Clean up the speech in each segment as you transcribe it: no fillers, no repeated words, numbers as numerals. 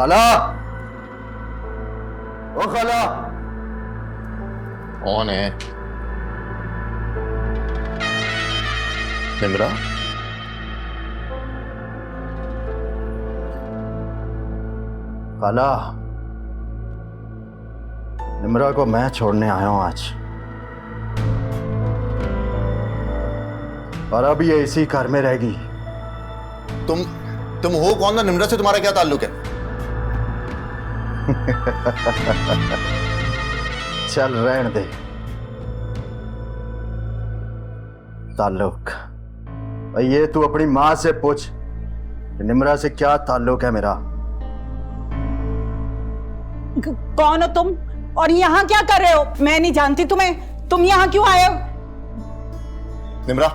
खाला, ओ खाला। कौन है? निम्रा? खाला, निम्रा को मैं छोड़ने आया हूं आज, और अब ये इसी घर में रहेगी। तुम हो कौन? ना निम्रा से तुम्हारा क्या ताल्लुक है? चल रहने दे ताल्लुक। ये तू अपनी मां से पूछ, निम्रा से क्या ताल्लुक है मेरा। कौन हो तुम और यहाँ क्या कर रहे हो? मैं नहीं जानती तुम्हें, तुम यहाँ क्यों आए हो? निम्रा,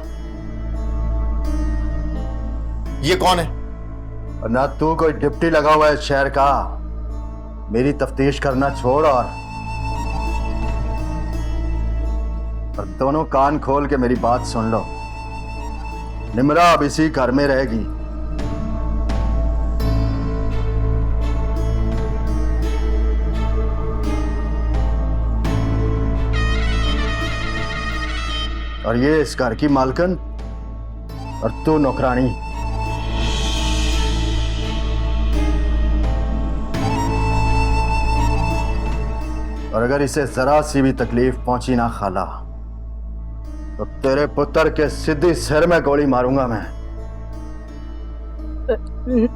ये कौन है? और ना तू कोई डिप्टी लगा हुआ है शहर का। मेरी तफ्तीश करना छोड़ और दोनों कान खोल के मेरी बात सुन लो। निम्रा अब इसी घर में रहेगी। और ये इस घर की मालकन और तू नौकरानी। और अगर इसे जरा सी भी तकलीफ पहुंची ना खाला, तो तेरे पुत्र के सीधी सिर में गोली मारूंगा मैं।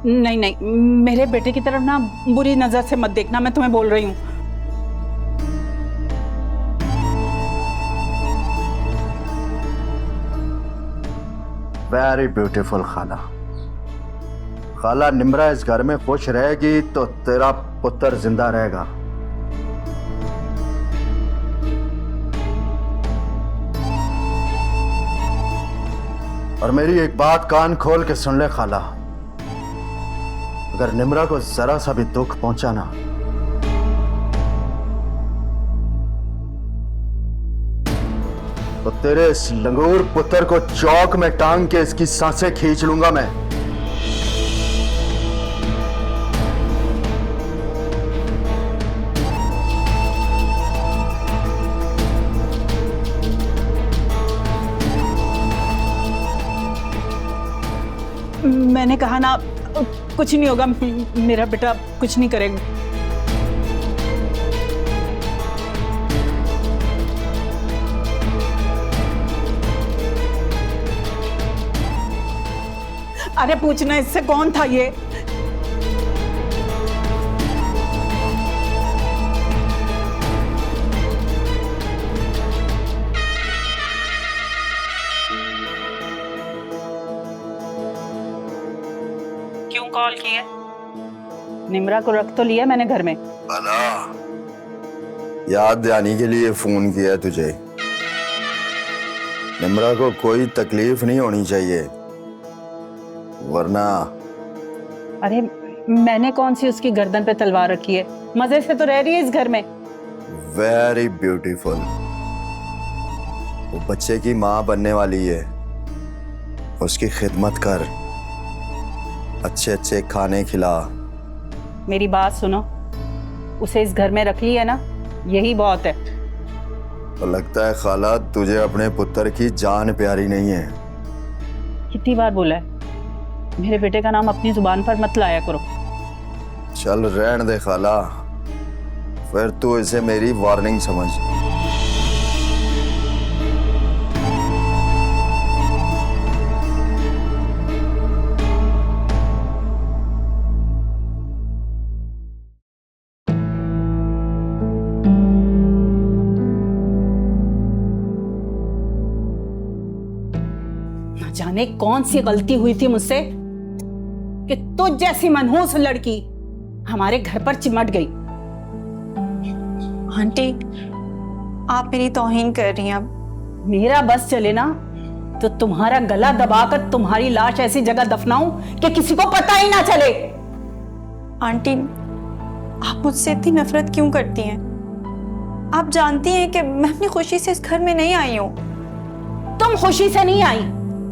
नहीं नहीं, मेरे बेटे की तरफ ना बुरी नजर से मत देखना, मैं तुम्हें बोल रही हूँ। वेरी ब्यूटीफुल खाला। खाला, निम्रा इस घर में खुश रहेगी तो तेरा पुत्र जिंदा रहेगा। और मेरी एक बात कान खोल के सुन ले खाला, अगर निम्रा को जरा सा भी दुख पहुंचा ना, तो तेरे इस लंगूर पुत्र को चौक में टांग के इसकी सांसें खींच लूंगा मैं। मैंने कहा ना, कुछ नहीं होगा, मेरा बेटा कुछ नहीं करेगा। अरे पूछना इससे, कौन था ये? क्यों कॉल किया? निम्रा को रख तो लिया मैंने घर में। अला, याद दिलाने के लिए फोन किया तुझे। निम्रा को कोई तकलीफ नहीं होनी चाहिए, वरना। अरे मैंने कौन सी उसकी गर्दन पे तलवार रखी है? मजे से तो रह रही है इस घर में। Very beautiful. वो बच्चे की माँ बनने वाली है, उसकी खिदमत कर, अच्छे अच्छे खाने खिला। मेरी बात सुनो, उसे इस घर में रख लिया ना, यही बहुत है। तो लगता है खाला तुझे अपने पुत्र की जान प्यारी नहीं है। कितनी बार बोला है, मेरे बेटे का नाम अपनी जुबान पर मत लाया करो। चल रहने दे खाला, फिर तू इसे मेरी वार्निंग समझ। जाने कौन सी गलती हुई थी मुझसे कि तुझ जैसी मनहूस लड़की हमारे घर पर चिमट गई। आंटी, आप मेरी तौहीन कर रही हैं। अब मेरा बस चले ना तो तुम्हारा गला दबाकर तुम्हारी लाश ऐसी जगह दफनाऊं कि किसी को पता ही ना चले। आंटी, आप मुझसे इतनी नफरत क्यों करती हैं? आप जानती हैं कि मैं अपनी खुशी से इस घर में नहीं आई हूं। तुम खुशी से नहीं आई,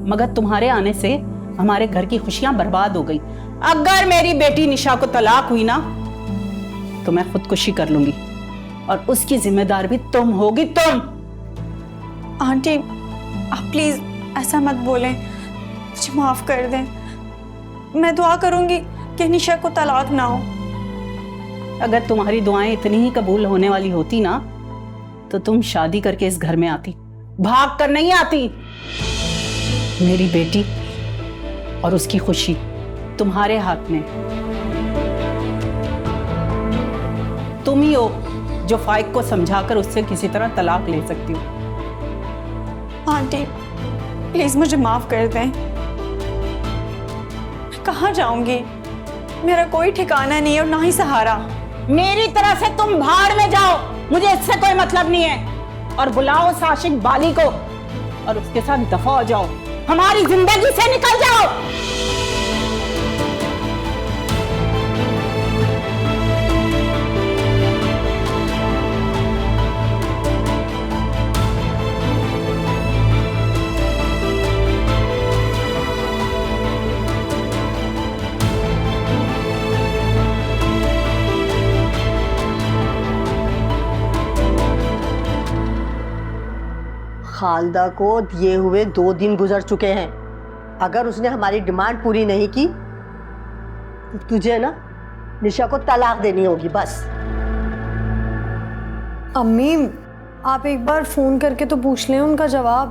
मगर तुम्हारे आने से हमारे घर की खुशियां बर्बाद हो गई। अगर मेरी बेटी निशा को तलाक हुई ना तो मैं खुदकुशी कर लूंगी और उसकी जिम्मेदार भी तुम होगी, तुम। आंटी आप प्लीज ऐसा मत बोलें, मुझे माफ कर दें। मैं दुआ करूंगी कि निशा को तलाक ना हो। अगर तुम्हारी दुआएं इतनी ही कबूल होने वाली होती ना तो तुम शादी करके इस घर में आती, भाग कर नहीं आती। मेरी बेटी और उसकी खुशी तुम्हारे हाथ में। तुम ही हो जो फाइक को समझाकर उससे किसी तरह तलाक ले सकती हो। आंटी प्लीज मुझे माफ कर दें। मैं कहाँ जाऊंगी? मेरा कोई ठिकाना नहीं है और ना ही सहारा। मेरी तरह से तुम भाड़ में जाओ, मुझे इससे कोई मतलब नहीं है। और बुलाओ उस आशिक बाली को और उसके साथ दफा हो जाओ, हमारी जिंदगी से निकल जाओ। खालदा को दिए हुए 2 दिन गुजर चुके हैं। अगर उसने हमारी डिमांड पूरी नहीं की तो तुझे ना निशा को तलाक देनी होगी, बस। अम्मी आप एक बार फोन करके तो पूछ लें उनका जवाब।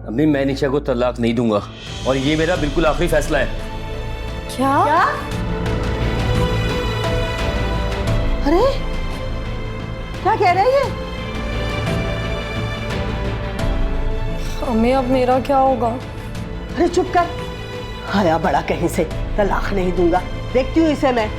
अम्मी मैं निशा को तलाक नहीं दूंगा और ये मेरा बिल्कुल आखिरी फैसला है। क्या? अरे क्या कह रहे हैं ये? अम्मी अब मेरा क्या होगा? अरे चुप कर, आया बड़ा कहीं से, तलाक नहीं दूंगा, देखती हूँ इसे मैं।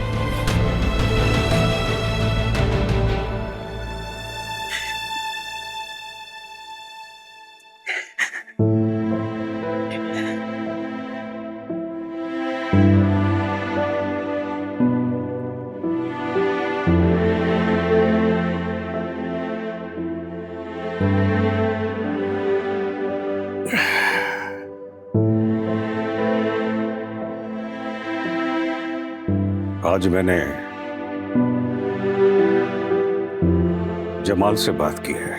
आज मैंने जमाल से बात की है।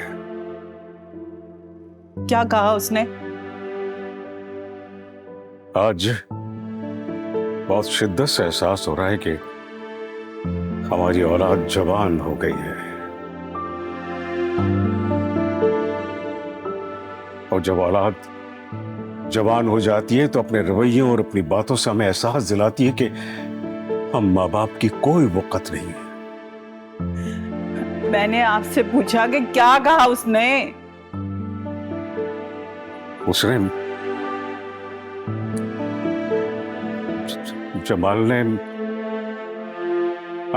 क्या कहा उसने? आज बहुत शिद्दत से एहसास हो रहा है कि हमारी औलाद जवान हो गई है और जब औलाद जवान हो जाती है तो अपने रवैयों और अपनी बातों से हमें एहसास दिलाती है कि हम माँ बाप की कोई वक़्त नहीं है। मैंने आपसे पूछा कि क्या कहा उसने? उसने जमाल ने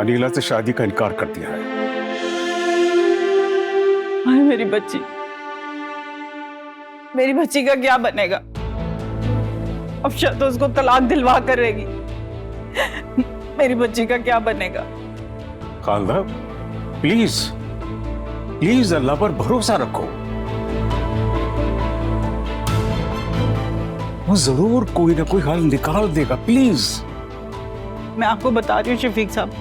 अनीला से शादी का इनकार कर दिया है। हाय मेरी बच्ची, मेरी बच्ची का क्या बनेगा? अब शायद तो उसको तलाक दिलवा कर रहेगी। मेरी बच्ची का क्या बनेगा? खालदा प्लीज प्लीज अल्लाह पर भरोसा रखो, वो जरूर कोई ना कोई हल निकाल देगा। प्लीज। मैं आपको बता रही हूँ शफीक साहब,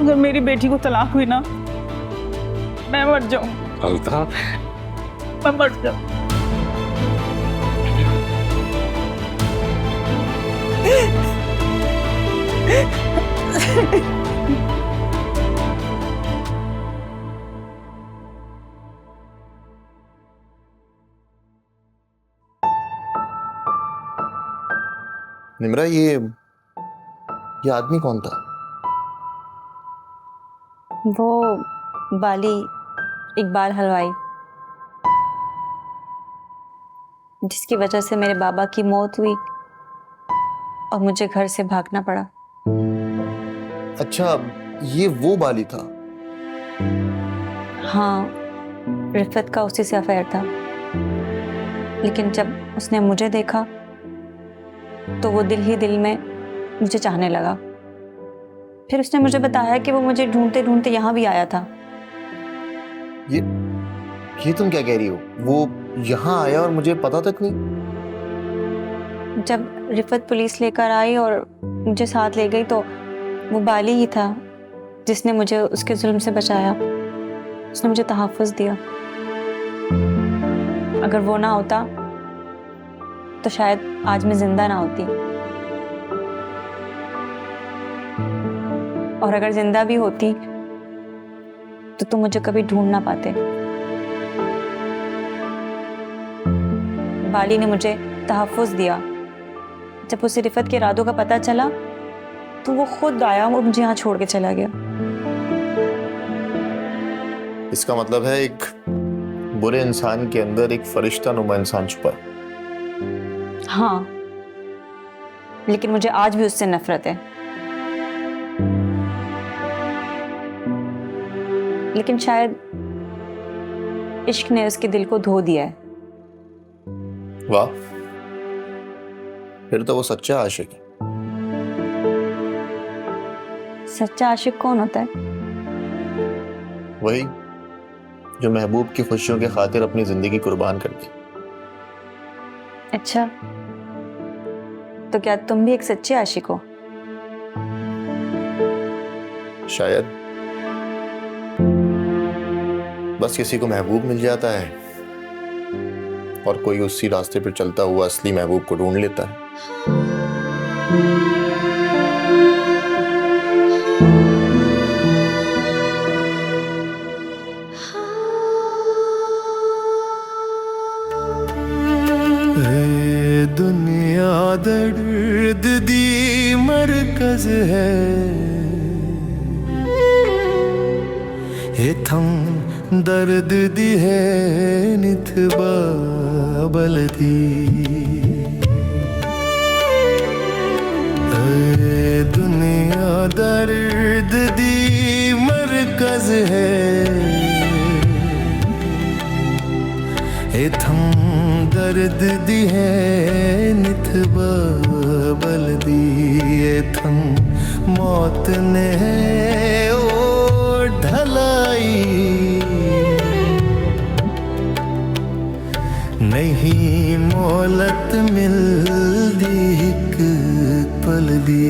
अगर मेरी बेटी को तलाक हुई ना मैं मर जाऊं। खालदा मैं मर जाऊं। निम्रा, ये आदमी कौन था? वो बाली, इकबाल हलवाई, जिसकी वजह से मेरे बाबा की मौत हुई और मुझे घर से भागना पड़ा। अच्छा, ये वो बाली था? हाँ, रिफत का उसी से अफेयर था, लेकिन जब उसने मुझे देखा तो वो दिल ही दिल में मुझे चाहने लगा। फिर उसने मुझे बताया कि वो मुझे ढूंढते ढूंढते यहाँ भी आया था। ये तुम क्या कह रही हो? वो यहाँ आया और मुझे पता तक नहीं? जब रिफत पुलिस लेकर आई और मुझे साथ ले गई तो वो बाली ही था जिसने मुझे उसके जुल्म से बचाया। उसने मुझे तहफ़्फ़ुज़ दिया। अगर वो ना होता तो शायद आज मैं जिंदा ना होती, और अगर जिंदा भी होती तो तुम मुझे कभी ढूंढ ना पाते। बाली ने मुझे तहफ़्फ़ुज़ दिया। जब उसे रिफत के इरादों का पता चला तो वो खुद आया और मुझे यहाँ छोड़ के चला गया। इसका मतलब है एक बुरे इंसान के अंदर एक फरिश्ता नुमा इंसान छुपा है। हाँ, लेकिन मुझे आज भी उससे नफरत है। लेकिन शायद इश्क ने उसके दिल को धो दिया है। वाह, फिर तो वो सच्चा आशिक है। सच्चा आशिक कौन होता है? वही जो महबूब की खुशियों के खातिर अपनी जिंदगी कुर्बान कर दी। अच्छा, तो क्या तुम भी एक सच्चे आशिक हो? शायद। बस किसी को महबूब मिल जाता है और कोई उसी रास्ते पर चलता हुआ असली महबूब को ढूंढ लेता है। दुनिया दर्द दी मरकज है, इथम दर्द दी है निथबा बलदी। दुनिया दर्द दी मरकज है, इथम दर्द दी है निथबा बलदी। इथम मौत ने ओ ढलाई, नहीं मोहलत मिलदी हिक पल दी।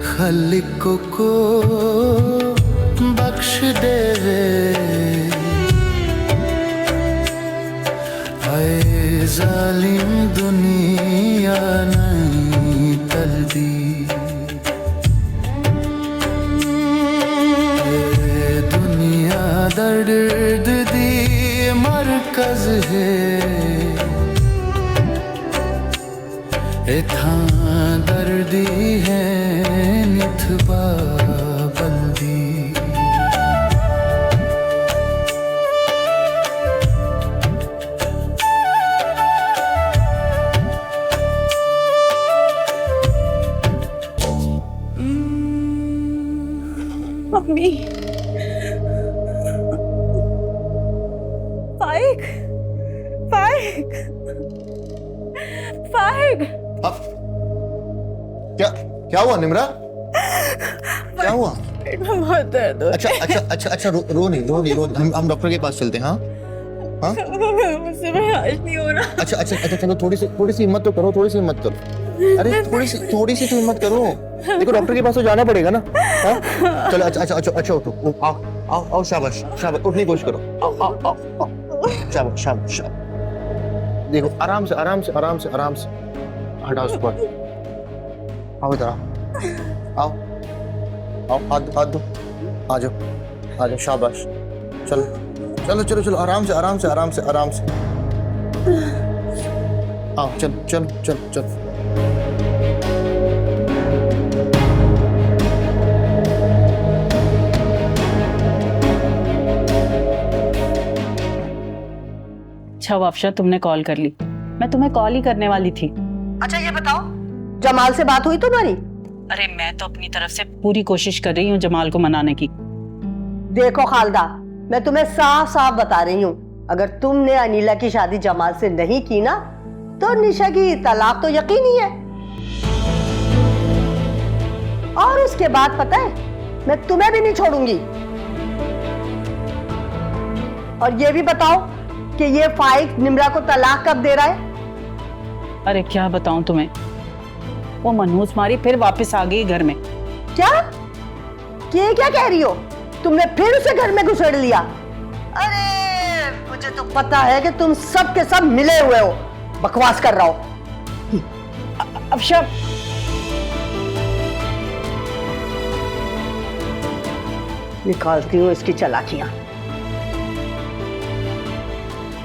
खलिको को बख्श दे आए जालिम दुनिया नहीं टलदी। दुनिया दर्द दी मरकज है, इथा दर्दी है निथबा बल्दी। मम्मी, फाइक, फाइक, फाइक। अब क्या हुआ निम्रा? क्या हुआ? पेट में बहुत दर्द हो अच्छा अच्छा अच्छा अच्छा, रो नहीं। हम डॉक्टर के पास चलते हैं। हाँ, मुझसे बर्दाश्त नहीं हो रहा। अच्छा अच्छा अच्छा, चलो थोड़ी सी हिम्मत तो करो, थोड़ी सी हिम्मत करो। अरे थोड़ी सी तो हिम्मत करो। देखो डॉक्टर के पास तो जाना पड़ेगा ना। हाँ चलो, अच्छा अच्छा अच्छा अच्छा, उठो, आओ, शाबाश शाबाश, उठने की कोशिश करो। आओ, शाबाश शाबाश। देखो आराम से हटाओ उसको। आओ इधर आओ, हाथ दो, आ जाओ शाबाश। चलो चलो चलो चलो, आराम से आराम से आराम से आराम से। आओ चलो चलो चलो चलो। अच्छा वाफशा, तुमने कॉल कर ली। मैं तुम्हें कॉल ही करने वाली थी। अच्छा ये बताओ, जमाल से बात हुई तुम्हारी? अरे मैं तो अपनी तरफ से पूरी कोशिश कर रही हूँ जमाल को मनाने की। देखो खालदा, मैं तुम्हें साफ साफ बता रही हूँ, अगर तुमने अनीला की शादी जमाल से नहीं की ना, तो निशा की तलाक तो यकीनी है। और उसके बाद पता है, मैं तुम्हें भी नहीं छोड़ूंगी। और ये भी बताओ कि ये फाइक निम्रा को तलाक कब दे रहा है? अरे क्या बताऊं तुम्हें, वो मनहूस मारी फिर वापस आ गई घर में। क्या? ये क्या कह रही हो? तुमने फिर उसे घर में घुसेड़ लिया? अरे मुझे तो पता है कि तुम सब के सब मिले हुए हो, बकवास कर रहा हो। अफशा, निकालती हूँ इसकी चालाकियां।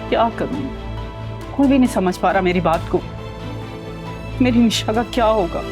क्या करूं, कोई भी नहीं समझ पा रहा मेरी बात को। मेरी निशा का क्या होगा?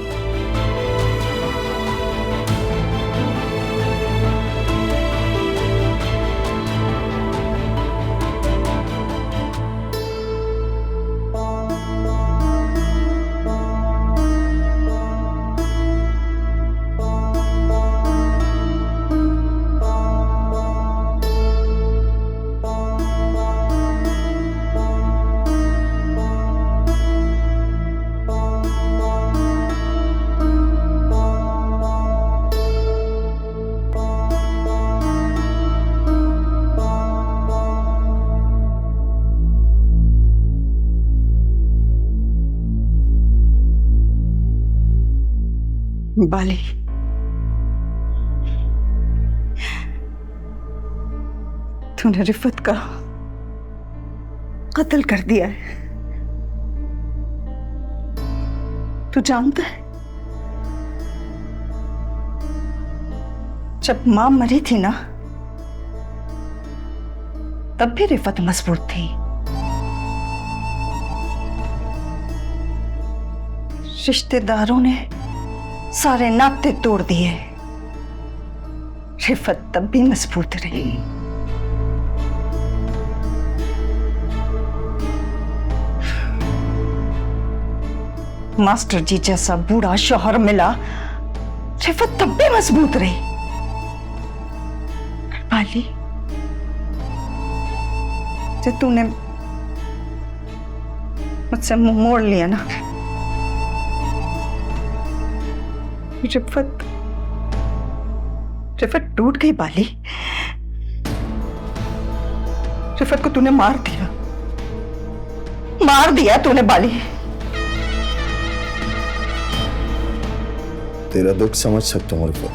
बाली, तूने रिफत का कत्ल कर दिया है। तू जानता है, जब मां मरी थी ना, तब भी रिफत मजबूत थी। रिश्तेदारों ने सारे नाते तोड़ दिए, रिफत तब भी मजबूत रही। मास्टर जी जैसा बूढ़ा शौहर मिला, रिफत तब भी मजबूत रही। बाली, जब तूने मुझसे मुंह मोड़ लिया ना, रिफत टूट गई। बाली, रिफत को तूने मार दिया तूने बाली। तेरा दुख समझ सकता हूँ रिफत,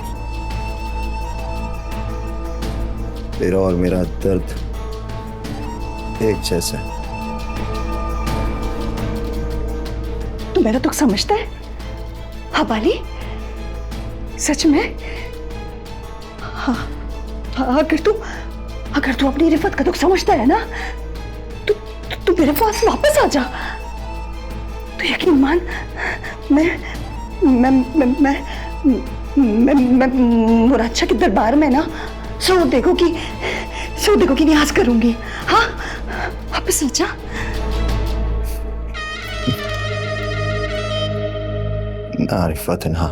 तेरा और मेरा दर्द एक जैसा है। तू मेरा दुख समझता है? हाँ बाली, सच में? हाँ, अगर तू अपनी रिफत का दुख समझता है ना, तू मेरे पास वापस आ जा। तो यकीन मान, मैं मुराच्छा के दरबार में ना सो देखो कि न्याज करूंगी। हाँ, वापस आ जा। ना रिफत ना,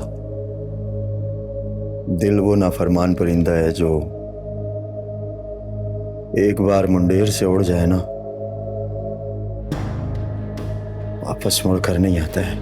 दिल वो नाफरमान परिंदा है जो एक बार मुंडेर से उड़ जाए ना, वापस मुड़कर नहीं आता है।